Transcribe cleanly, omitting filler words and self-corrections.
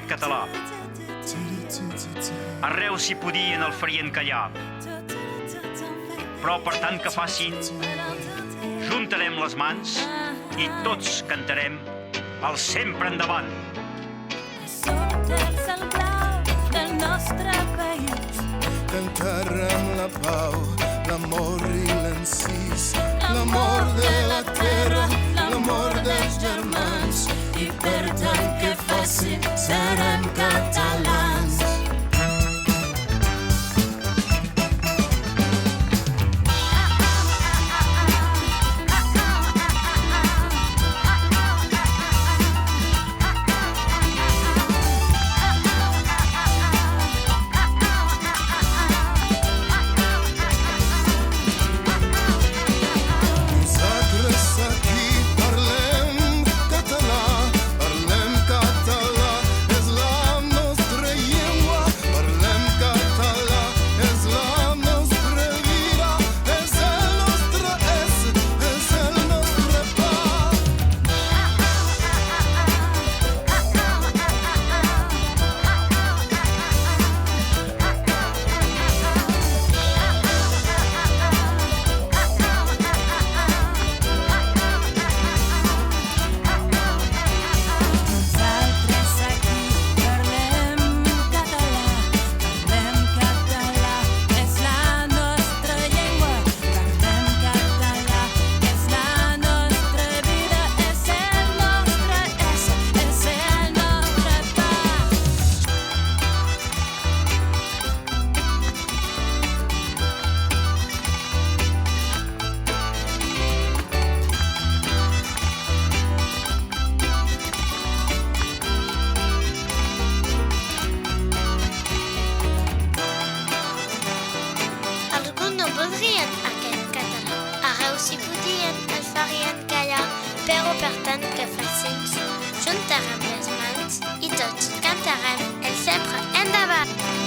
aquest català. Arreu s'hi podien el farien callar. Però per tant que facin, juntarem les mans i tots cantarem el sempre endavant. Sota el cel blau del nostre país cantarem la pau, l'amor i l'encís, l'amor de la terra, l'amor dels germans, i per tant que facin serem catalans. voldrien aquest català. Arreu si podien, el farien callar, però per tant que facin, juntarem les mans i tots cantarem el sempre endavant.